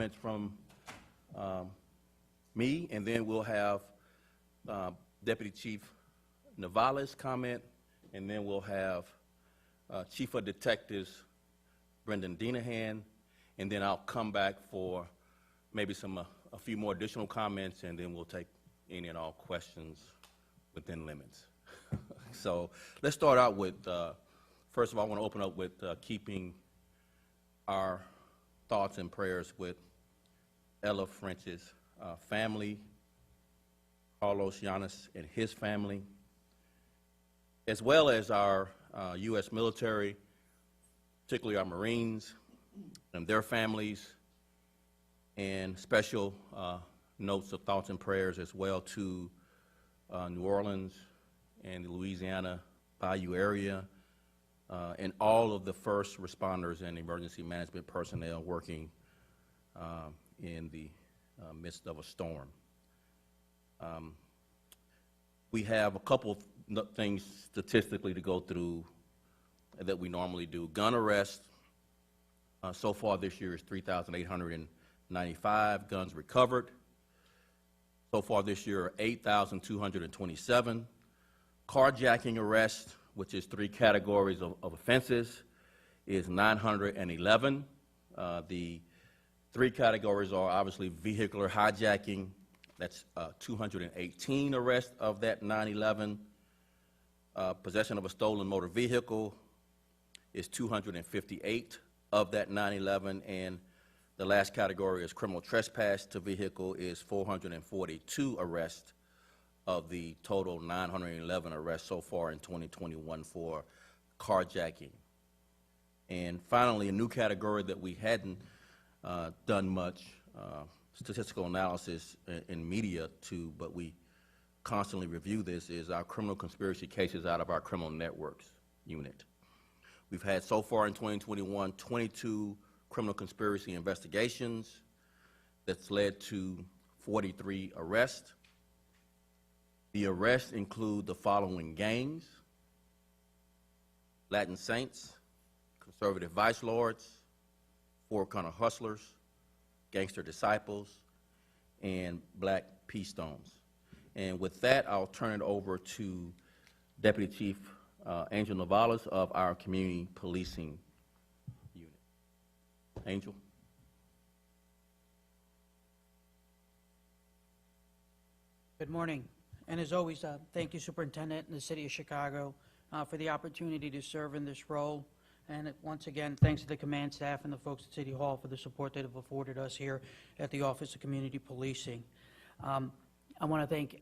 comments from me, and then we'll have Deputy Chief Navales comment, and then we'll have Chief of Detectives Brendan Denahan, and then I'll come back for maybe a few more additional comments, and then we'll take any and all questions within limits. So let's start out with, first of all, I want to open up with keeping our thoughts and prayers with Ella French's family, Carlos Llanes and his family, as well as our U.S. military, particularly our Marines and their families, and special notes of thoughts and prayers as well to New Orleans and the Louisiana Bayou area, and all of the first responders and emergency management personnel working in the midst of a storm. We have a couple of things statistically to go through that we normally do. Gun arrests, so far this year is 3,895. Guns recovered, so far this year are 8,227. Carjacking arrests, which is 3 categories of offenses, is 911. The 3 categories are obviously vehicular hijacking, that's 218 arrests of that 911. Possession of a stolen motor vehicle is 258 of that 911, and the last category is criminal trespass to vehicle is 442 arrests of the total 911 arrests so far in 2021 for carjacking. And finally, a new category that we hadn't done much statistical analysis in media to, but we constantly review this, is our criminal conspiracy cases out of our criminal networks unit. We've had so far in 2021 22 criminal conspiracy investigations that's led to 43 arrests. The arrests include the following gangs: Latin Saints, Conservative Vice Lords, Four Corner Hustlers, Gangster Disciples, and Black Peace Stones. And with that, I'll turn it over to Deputy Chief Angel Navales of our Community Policing Unit. Angel. Good morning. And as always, thank you, Superintendent and the City of Chicago, for the opportunity to serve in this role. And once again, thanks to the command staff and the folks at City Hall for the support that have afforded us here at the Office of Community Policing. I want to thank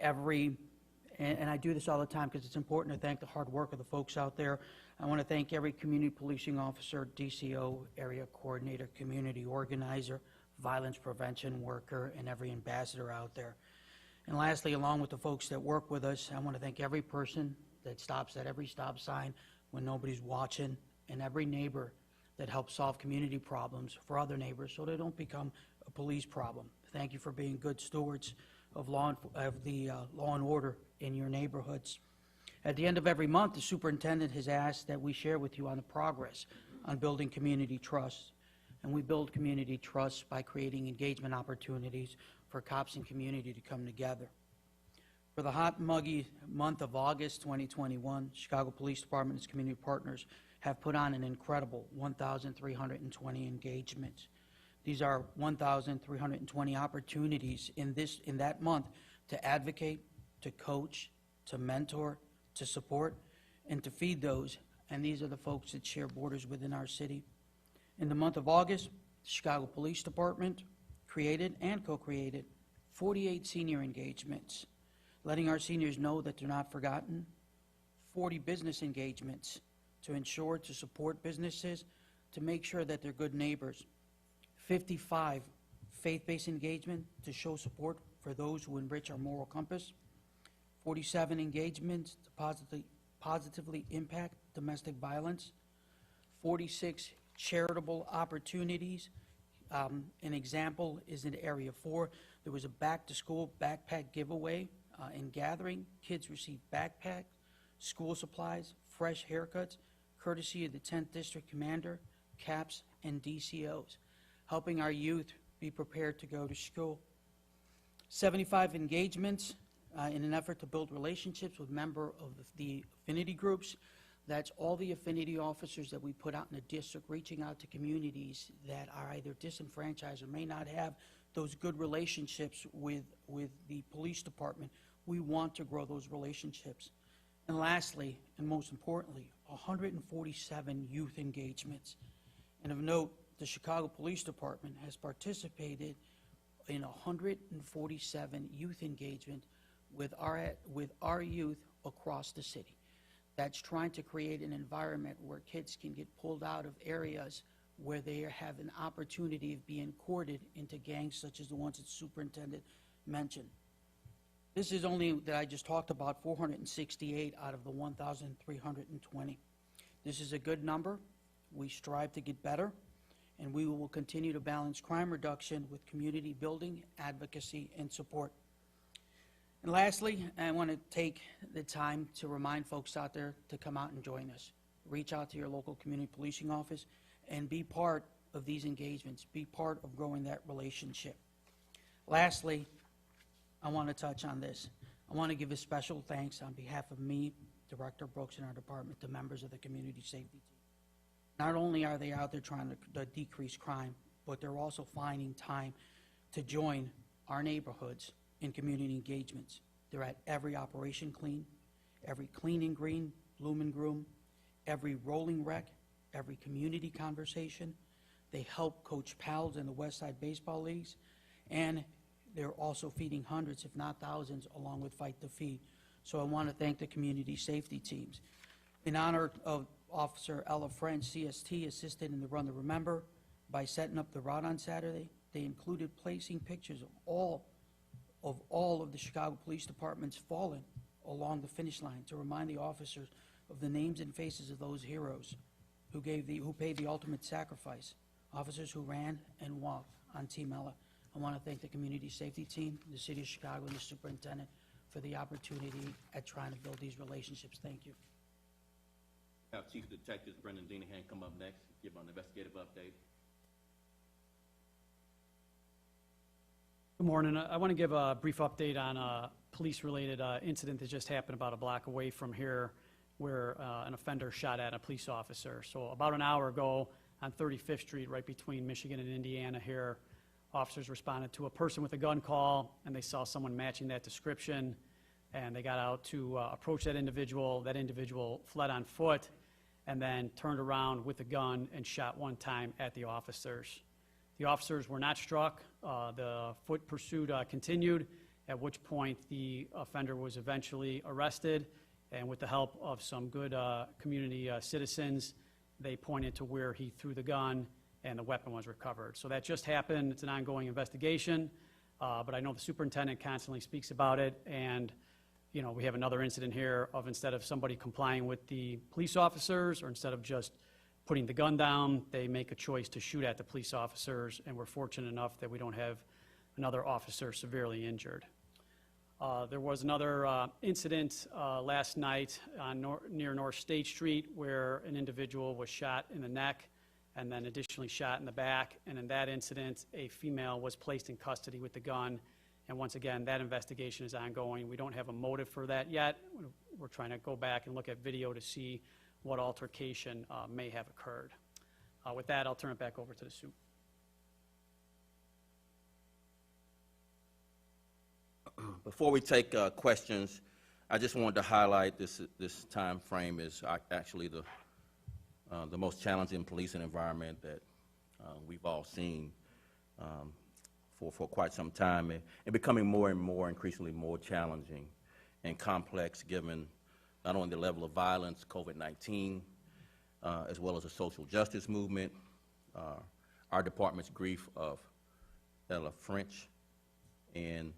and I do this all the time because it's important to thank the hard work of the folks out there. I want to thank every community policing officer, DCO, area coordinator, community organizer, violence prevention worker, and every ambassador out there. And lastly, along with the folks that work with us, I want to thank every person that stops at every stop sign when nobody's watching, and every neighbor that helps solve community problems for other neighbors so they don't become a police problem. Thank you for being good stewards of law and order in your neighborhoods. At the end of every month, the superintendent has asked that we share with you on the progress on building community trust. And we build community trust by creating engagement opportunities for cops and community to come together. For the hot, muggy month of August 2021, Chicago Police Department and its community partners have put on an incredible 1,320 engagements. These are 1,320 opportunities in that month to advocate, to coach, to mentor, to support, and to feed those. And these are the folks that share borders within our city. In the month of August, the Chicago Police Department created and co-created 48 senior engagements, letting our seniors know that they're not forgotten, 40 business engagements to ensure to support businesses, to make sure that they're good neighbors, 55 faith-based engagement to show support for those who enrich our moral compass, 47 engagements to positively impact domestic violence, 46 charitable opportunities. An example is in Area 4. There was a back-to-school backpack giveaway and gathering. Kids received backpacks, school supplies, fresh haircuts, courtesy of the 10th District Commander, CAPS, and DCOs, helping our youth be prepared to go to school. 75 engagements in an effort to build relationships with members of the affinity groups. That's all the affinity officers that we put out in the district, reaching out to communities that are either disenfranchised or may not have those good relationships with the police department. We want to grow those relationships. And lastly, and most importantly, 147 youth engagements. And of note, the Chicago Police Department has participated in 147 youth engagement with our youth across the city. That's trying to create an environment where kids can get pulled out of areas where they have an opportunity of being courted into gangs such as the ones that the superintendent mentioned. This is only, that I just talked about, 468 out of the 1,320. This is a good number. We strive to get better, and we will continue to balance crime reduction with community building, advocacy, and support. And lastly, I want to take the time to remind folks out there to come out and join us. Reach out to your local community policing office and be part of these engagements. Be part of growing that relationship. Lastly, I want to touch on this. I want to give a special thanks on behalf of me, Director Brooks, and our department to members of the community safety team. Not only are they out there trying to decrease crime, but they're also finding time to join our neighborhoods in community engagements. They're at every Operation Clean, every Clean and Green, Bloom and Groom, every Rolling Rec, every community conversation. They help coach PALs in the West Side Baseball Leagues, and they're also feeding hundreds, if not thousands, along with Fight to Feed. So I want to thank the community safety teams. In honor of Officer Ella French, CST assisted in the Run to Remember by setting up the route on Saturday. They included placing pictures of all of the Chicago Police Department's fallen along the finish line to remind the officers of the names and faces of those heroes who paid the ultimate sacrifice, officers who ran and walked on Team Ella. I want to thank the community safety team, the City of Chicago, and the superintendent for the opportunity at trying to build these relationships. Thank you. Have Chief Detective Brendan Deanahan come up next, give an investigative update. Good morning. I want to give a brief update on a police-related incident that just happened about a block away from here where an offender shot at a police officer. So about an hour ago on 35th Street, right between Michigan and Indiana here, officers responded to a person with a gun call, and they saw someone matching that description, and they got out to approach that individual. That individual fled on foot and then turned around with a gun and shot one time at the officers. The officers were not struck. The foot pursuit continued, at which point the offender was eventually arrested, and with the help of some good community citizens, they pointed to where he threw the gun, and the weapon was recovered. So that just happened. It's an ongoing investigation, but I know the superintendent constantly speaks about it, and you know, we have another incident here of instead of somebody complying with the police officers, or instead of just putting the gun down, they make a choice to shoot at the police officers, and we're fortunate enough that we don't have another officer severely injured. There was another incident last night near North State Street where an individual was shot in the neck and then additionally shot in the back, and in that incident, a female was placed in custody with the gun. And once again, that investigation is ongoing. We don't have a motive for that yet. We're trying to go back and look at video to see what altercation may have occurred. With that, I'll turn it back over to the soup. Before we take questions, I just wanted to highlight this time frame is actually the most challenging policing environment that we've all seen for quite some time, and becoming more and more increasingly more challenging and complex given not only the level of violence, COVID-19, as well as the social justice movement, our department's grief of Ella French, and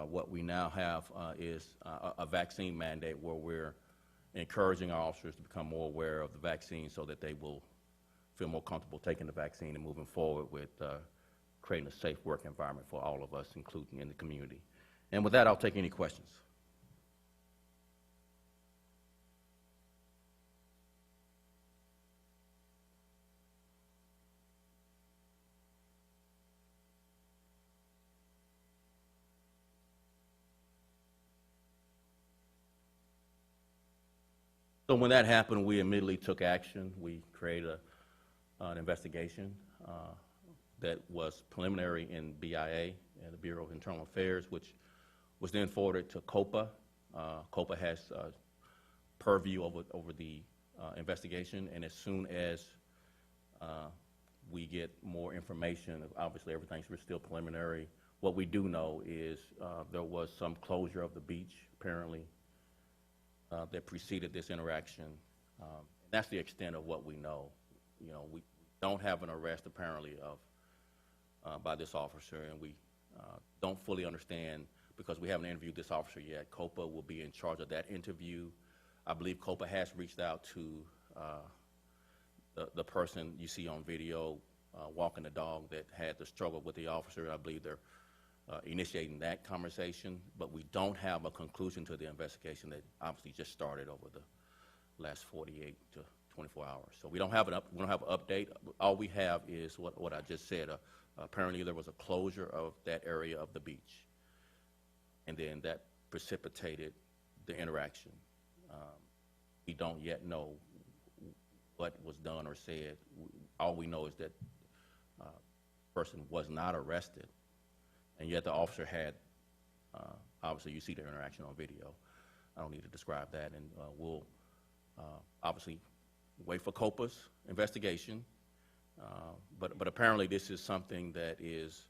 what we now have is a vaccine mandate where we're encouraging our officers to become more aware of the vaccine so that they will feel more comfortable taking the vaccine and moving forward with creating a safe work environment for all of us, including in the community. And with that, I'll take any questions. So when that happened, we immediately took action. We created an investigation that was preliminary in BIA and the Bureau of Internal Affairs, which was then forwarded to COPA. COPA has purview over the investigation, and as soon as we get more information, obviously everything's still preliminary. What we do know is there was some closure of the beach, apparently, that preceded this interaction. That's the extent of what we know. You know, we don't have an arrest, apparently, by this officer, and we don't fully understand, because we haven't interviewed this officer yet. COPA will be in charge of that interview. I believe COPA has reached out to the person you see on video walking the dog that had the struggle with the officer. I believe they're initiating that conversation, but we don't have a conclusion to the investigation that obviously just started over the last 48 to 24 hours. So we don't have an update. All we have is what I just said. Apparently there was a closure of that area of the beach, and then that precipitated the interaction. We don't yet know what was done or said. All we know is that the person was not arrested, and yet the officer had, obviously you see the interaction on video. I don't need to describe that, and we'll obviously wait for COPA's investigation, but apparently this is something that is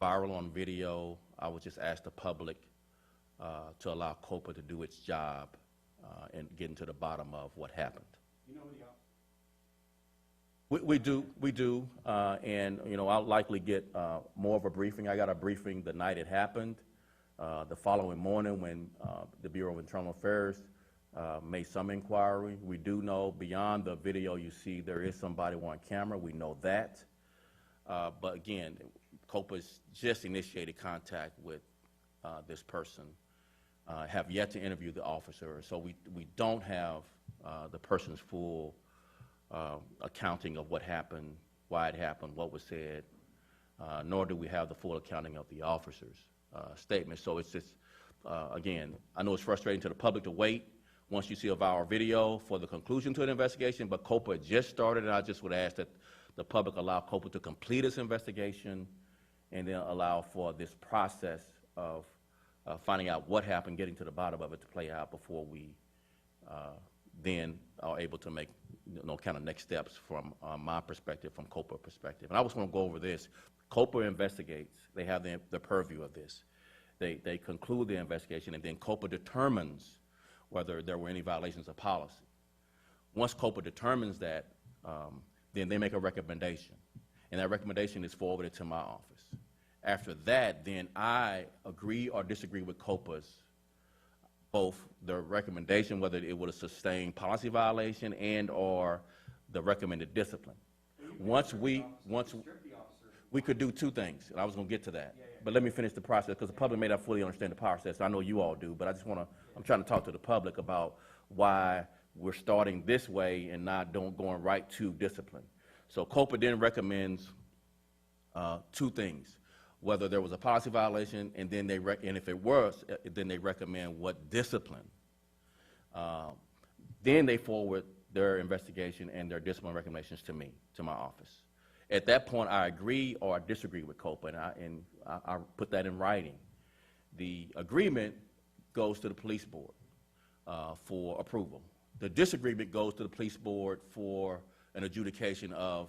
viral on video. I would just ask the public to allow COPA to do its job and get into the bottom of what happened. You know who the officer? We do, and you know, I'll likely get more of a briefing. I got a briefing the night it happened. The following morning, when the Bureau of Internal Affairs made some inquiry, we do know beyond the video you see there is somebody on camera. We know that, but again, COPA's just initiated contact with this person. Have yet to interview the officer, so we don't have the person's full accounting of what happened, why it happened, what was said, nor do we have the full accounting of the officer's statement. So it's just, again, I know it's frustrating to the public to wait once you see a viral video for the conclusion to an investigation, but COPA just started, and I just would ask that the public allow COPA to complete its investigation and then allow for this process of finding out what happened, getting to the bottom of it to play out before we then are able to make kind of next steps from my perspective, from COPA perspective. And I just want to go over this. COPA investigates. They have the purview of this. They conclude the investigation, and then COPA determines whether there were any violations of policy. Once COPA determines that, then they make a recommendation, and that recommendation is forwarded to my office. After that, then I agree or disagree with COPA's, both the recommendation, whether it would have sustained policy violation and or the recommended discipline. Once we could do two things, and I was going to get to that. But let me finish the process, because the public may not fully understand the process. I know you all do, but I just want to, I'm trying to talk to the public about why we're starting this way and not going right to discipline. So COPA then recommends two things: whether there was a policy violation, and then and if it was, then they recommend what discipline. Then they forward their investigation and their discipline recommendations to me, to my office. At that point, I agree or I disagree with COPA, and I put that in writing. The agreement goes to the police board for approval. The disagreement goes to the police board for an adjudication of,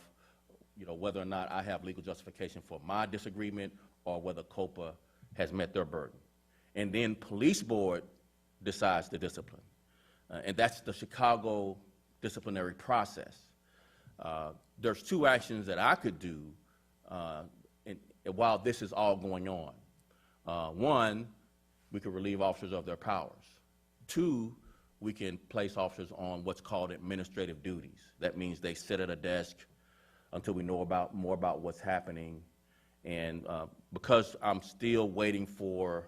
whether or not I have legal justification for my disagreement or whether COPA has met their burden. And then police board decides the discipline. And that's the Chicago disciplinary process. There's two actions that I could do while this is all going on. One, we could relieve officers of their powers. Two, we can place officers on what's called administrative duties. That means they sit at a desk until we know more about what's happening. And because I'm still waiting for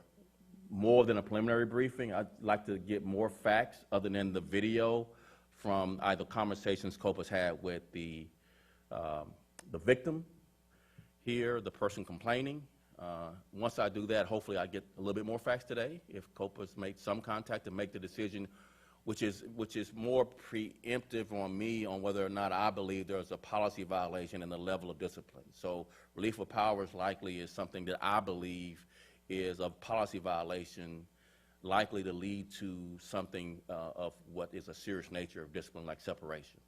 more than a preliminary briefing, I'd like to get more facts other than the video from either conversations COPA's had with the victim here, the person complaining. Once I do that, hopefully I get a little bit more facts today. If COPA's made some contact to make the decision which is more preemptive on me on whether or not I believe there's a policy violation and the level of discipline. So relief of powers likely is something that I believe is a policy violation likely to lead to something of what is a serious nature of discipline, like separation.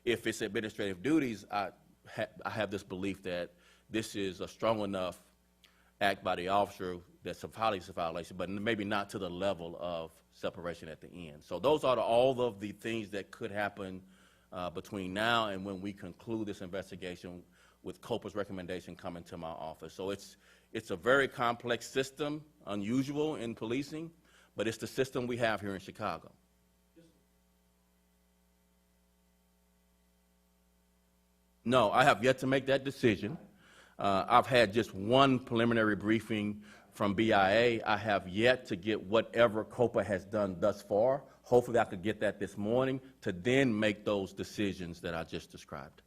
If it's administrative duties, I have this belief that this is a strong enough act by the officer that's a policy violation, but maybe not to the level of separation at the end. So those are all of the things that could happen between now and when we conclude this investigation with COPA's recommendation coming to my office. So it's a very complex system, unusual in policing, but it's the system we have here in Chicago. No, I have yet to make that decision. I've had just one preliminary briefing from BIA. I have yet to get whatever COPA has done thus far. Hopefully I could get that this morning to then make those decisions that I just described.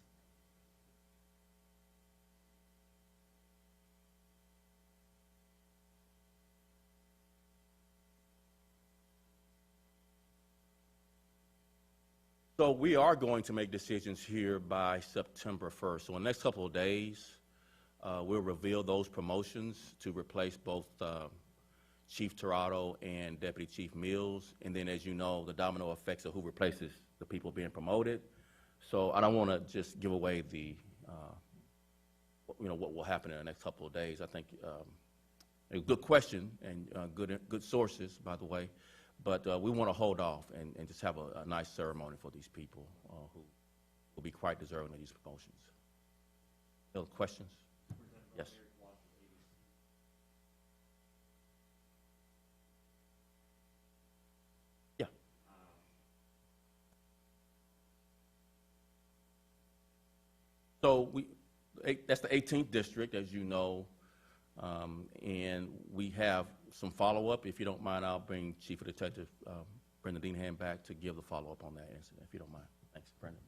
So we are going to make decisions here by September 1st. So in the next couple of days, we'll reveal those promotions to replace both Chief Tirado and Deputy Chief Mills. And then, as you know, the domino effects of who replaces the people being promoted. So I don't want to just give away the, what will happen in the next couple of days. I think a good question and good sources, by the way. But we want to hold off and just have a nice ceremony for these people who will be quite deserving of these promotions. Any other questions? Yes. Yeah. So that's the 18th district, as you know, and we have some follow-up. If you don't mind, I'll bring Chief of Detective Brendan Deanham back to give the follow-up on that incident, if you don't mind. Thanks, Brendan.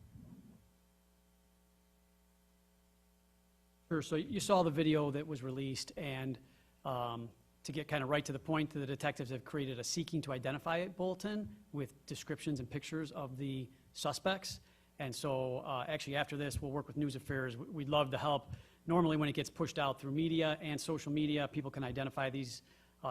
Sure. So you saw the video that was released, and to get kind of right to the point, the detectives have created a seeking to identify it bulletin with descriptions and pictures of the suspects. And so actually after this, we'll work with News Affairs. We'd love to help. Normally when it gets pushed out through media and social media, people can identify these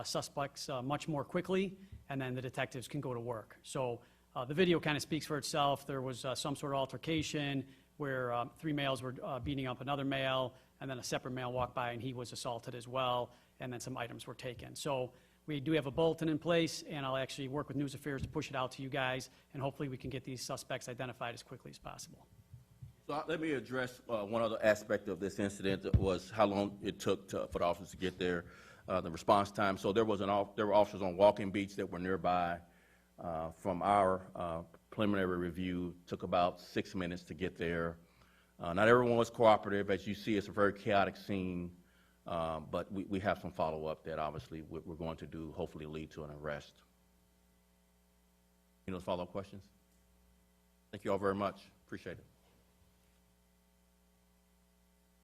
suspects much more quickly, and then the detectives can go to work. So the video kind of speaks for itself. There was some sort of altercation where 3 males were beating up another male, and then a separate male walked by and he was assaulted as well, and then some items were taken. So we do have a bulletin in place, and I'll actually work with News Affairs to push it out to you guys, and hopefully we can get these suspects identified as quickly as possible. So let me address one other aspect of this incident, that was how long it took for the officers to get there, the response time. So there were officers on Walking Beach that were nearby. From our preliminary review, took about 6 minutes to get there. Not everyone was cooperative. As you see, it's a very chaotic scene, but we have some follow-up that obviously we're going to do, hopefully lead to an arrest. Any other follow-up questions? Thank you all very much. Appreciate it.